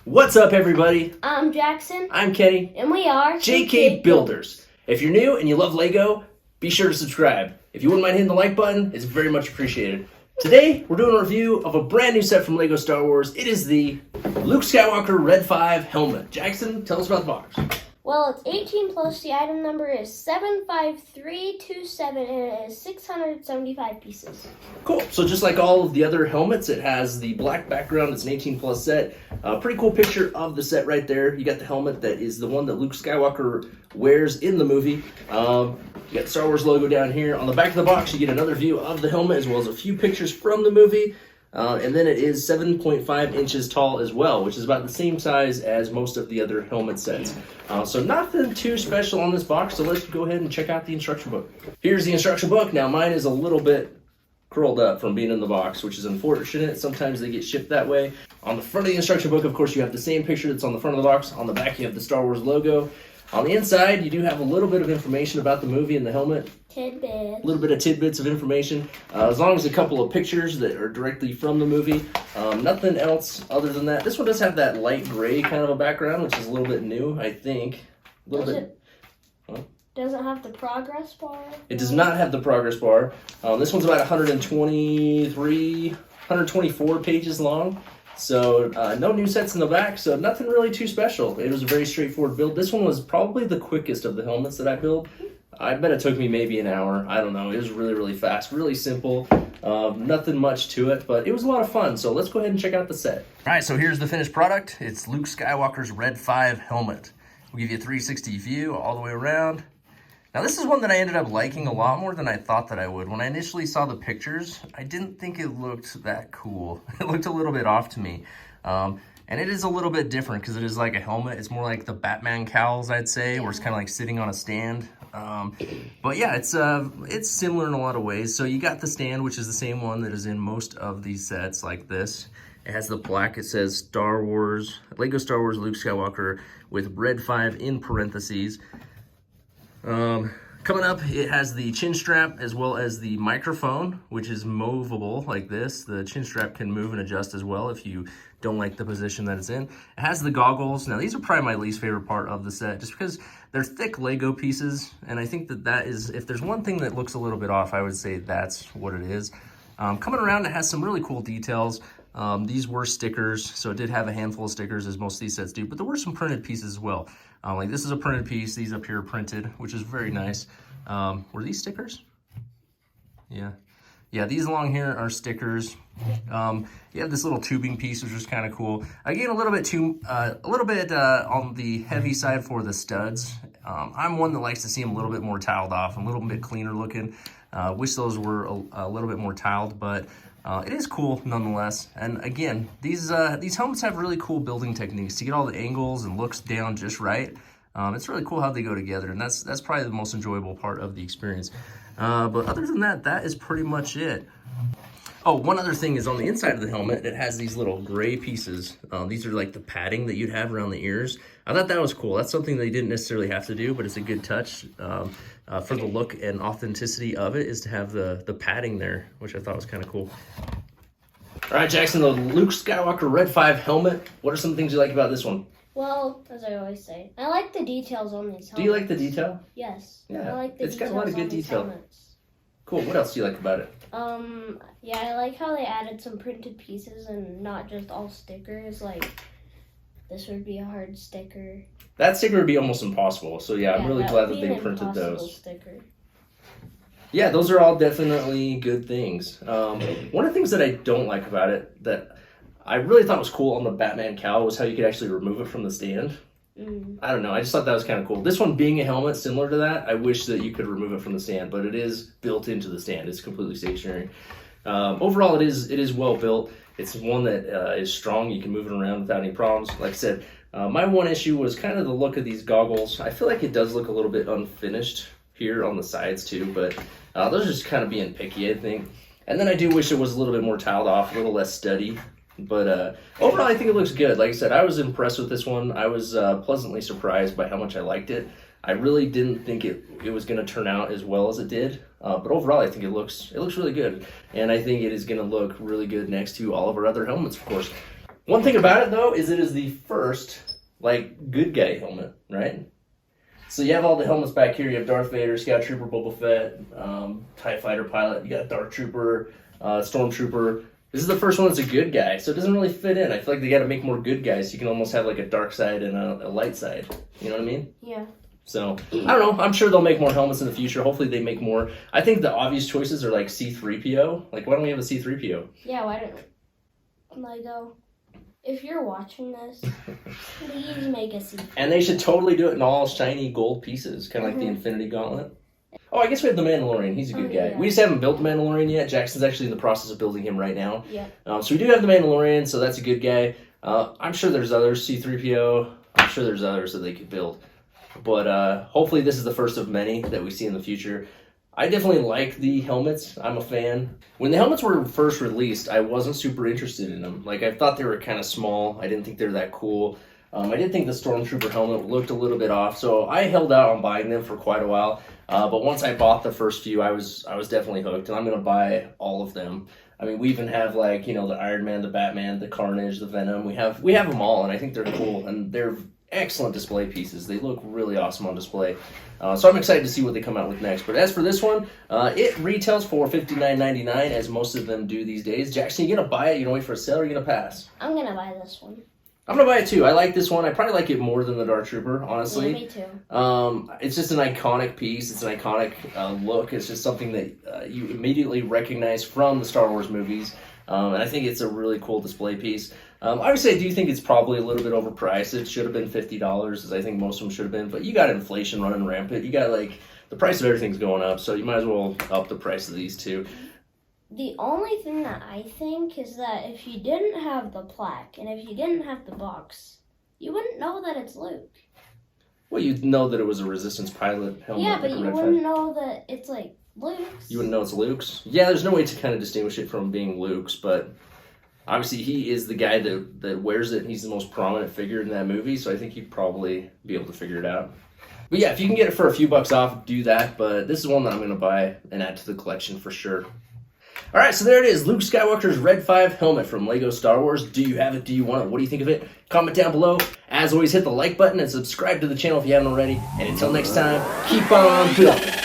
What's up, everybody? I'm Jackson. I'm Kenny. And we are JK Builders. If you're new and you love Lego, be sure to subscribe. If you wouldn't mind hitting the like button, it's very much appreciated. Today, we're doing a review of a brand new set from Lego Star Wars. It is the Luke Skywalker Red 5 helmet. Jackson, tell us about the box. Well, it's 18 plus. The item number is 75327 and it is 675 pieces. Cool. So just like all of the other helmets, it has the black background. It's an 18 plus set. Pretty cool picture of the set right there. You got the helmet that is the one that Luke Skywalker wears in the movie. You got the Star Wars logo down here. On the back of the box, you get another view of the helmet as well as a few pictures from the movie. And then it is 7.5 inches tall as well, which is about the same size as most of the other helmet sets. So nothing too special on this box, so let's go ahead and check out the instruction book. Here's the instruction book. Now mine is a little bit curled up from being in the box, which is unfortunate. Sometimes they get shipped that way. On the front of the instruction book, of course, you have the same picture that's on the front of the box. On the back, you have the Star Wars logo. On the inside, you do have a little bit of information about the movie and the helmet. Tidbits. A little bit of tidbits of information, as long as a couple of pictures that are directly from the movie. Nothing else other than that. This one does have that light gray kind of a background, which is a little bit new, I think. A little bit. Does it have the progress bar? It does not have the progress bar. This one's about 124 pages long. So no new sets in the back, so nothing really too special. It was a very straightforward build. This one was probably the quickest of the helmets that I built. I bet it took me maybe an hour. I don't know. It was really, really fast, really simple. Nothing much to it, but it was a lot of fun. So let's go ahead and check out the set. All right, so here's the finished product. It's Luke Skywalker's Red 5 helmet. We'll give you a 360 view all the way around. Now this is one that I ended up liking a lot more than I thought that I would. When I initially saw the pictures, I didn't think it looked that cool. It looked a little bit off to me. And it is a little bit different because it is like a helmet. It's more like the Batman cowls, I'd say, where it's kind of like sitting on a stand. But yeah, it's similar in a lot of ways. So you got the stand, which is the same one that is in most of these sets like this. It has the plaque. It says Star Wars, Lego Star Wars Luke Skywalker with Red 5 in parentheses. Coming up, it has the chin strap as well as the microphone, which is movable like this. The chin strap can move and adjust as well if you don't like the position that it's in. It has the goggles. Now, these are probably my least favorite part of the set just because they're thick Lego pieces, and I think that is, if there's one thing that looks a little bit off, I would say that's what it is. Coming around, it has some really cool details. These were stickers, so it did have a handful of stickers as most of these sets do, but there were some printed pieces as well. Like this is a printed piece, these up here are printed, which is very nice. Were these stickers? Yeah, these along here are stickers. You have this little tubing piece, which is kind of cool. Again, a little bit on the heavy side for the studs. I'm one that likes to see them a little bit more tiled off, a little bit cleaner looking. Wish those were a little bit more tiled, but it is cool nonetheless. And again, these helmets have really cool building techniques to get all the angles and looks down just right. It's really cool how they go together, and that's probably the most enjoyable part of the experience. But other than that, that is pretty much it. Oh, one other thing is on the inside of the helmet, it has these little gray pieces. These are like the padding that you'd have around the ears. I thought that was cool. That's something they didn't necessarily have to do, but it's a good touch for the look and authenticity of it, is to have the padding there, which I thought was kind of cool. All right, Jackson, the Luke Skywalker Red 5 helmet. What are some things you like about this one? Well, as I always say, I like the details on these helmets. Do you like the detail? Yes. Yeah, I like the it's got a lot of good detail. Helmets. Cool. What else do you like about it? Yeah, I like how they added some printed pieces and not just all stickers. Like, this would be a hard sticker. That sticker would be almost impossible. So yeah, I'm really glad that they printed those. Sticker. Yeah, those are all definitely good things. One of the things that I don't like about it that I really thought was cool on the Batman cowl was how you could actually remove it from the stand. I don't know. I just thought that was kind of cool. This one being a helmet similar to that, I wish that you could remove it from the stand, but it is built into the stand. It's completely stationary. Overall, it is well built. It's one that is strong. You can move it around without any problems. Like I said, my one issue was kind of the look of these goggles. I feel like it does look a little bit unfinished here on the sides too, but those are just kind of being picky, I think. And then I do wish it was a little bit more tiled off, a little less steady. But overall, I think it looks good. Like I said, I was impressed with this one. I was pleasantly surprised by how much I liked it. I really didn't think it was going to turn out as well as it did. But overall, I think it looks really good. And I think it is going to look really good next to all of our other helmets, of course. One thing about it, though, is it is the first, like, good guy helmet, right? So you have all the helmets back here. You have Darth Vader, Scout Trooper, Boba Fett, TIE Fighter pilot. You got Dark Trooper, Stormtrooper. This is the first one that's a good guy, so it doesn't really fit in. I feel like they got to make more good guys. So you can almost have like a dark side and a light side. You know what I mean? Yeah. So, I don't know. I'm sure they'll make more helmets in the future. Hopefully they make more. I think the obvious choices are like C-3PO. Like, why don't we have a C-3PO? Yeah, why don't Lego? If you're watching this, please make a C-3PO. And they should totally do it in all shiny gold pieces, kind of like the Infinity Gauntlet. Oh, I guess we have the Mandalorian. He's a good guy. Yeah. We just haven't built the Mandalorian yet. Jackson's actually in the process of building him right now. Yeah. So we do have the Mandalorian, so that's a good guy. I'm sure there's others, C-3PO. I'm sure there's others that they could build. But hopefully this is the first of many that we see in the future. I definitely like the helmets. I'm a fan. When the helmets were first released, I wasn't super interested in them. Like, I thought they were kind of small. I didn't think they were that cool. I did think the Stormtrooper helmet looked a little bit off, so I held out on buying them for quite a while. But once I bought the first few, I was definitely hooked, and I'm going to buy all of them. I mean, we even have, like, you know, the Iron Man, the Batman, the Carnage, the Venom. We have them all, and I think they're cool, and they're excellent display pieces. They look really awesome on display. So I'm excited to see what they come out with next. But as for this one, it retails for $59.99, as most of them do these days. Jackson, you going to buy it? You going to wait for a sale, or you going to pass? I'm going to buy this one. I'm going to buy it too. I like this one. I probably like it more than the Dark Trooper, honestly. Yeah, me too. It's just an iconic piece. It's an iconic look. It's just something that you immediately recognize from the Star Wars movies. And I think it's a really cool display piece. Obviously, I do think it's probably a little bit overpriced. It should have been $50, as I think most of them should have been. But you got inflation running rampant. You got, like, the price of everything's going up, so you might as well up the price of these too. The only thing that I think is that if you didn't have the plaque and if you didn't have the box, you wouldn't know that it's Luke. Well, you'd know that it was a Resistance pilot helmet. Yeah, but like you wouldn't know that it's like Luke's. You wouldn't know it's Luke's? Yeah, there's no way to kind of distinguish it from being Luke's, but obviously he is the guy that wears it, and he's the most prominent figure in that movie, so I think you'd probably be able to figure it out. But yeah, if you can get it for a few bucks off, do that, but this is one that I'm going to buy and add to the collection for sure. Alright, so there it is, Luke Skywalker's Red 5 helmet from LEGO Star Wars. Do you have it? Do you want it? What do you think of it? Comment down below. As always, hit the like button and subscribe to the channel if you haven't already. And until next time, keep on building.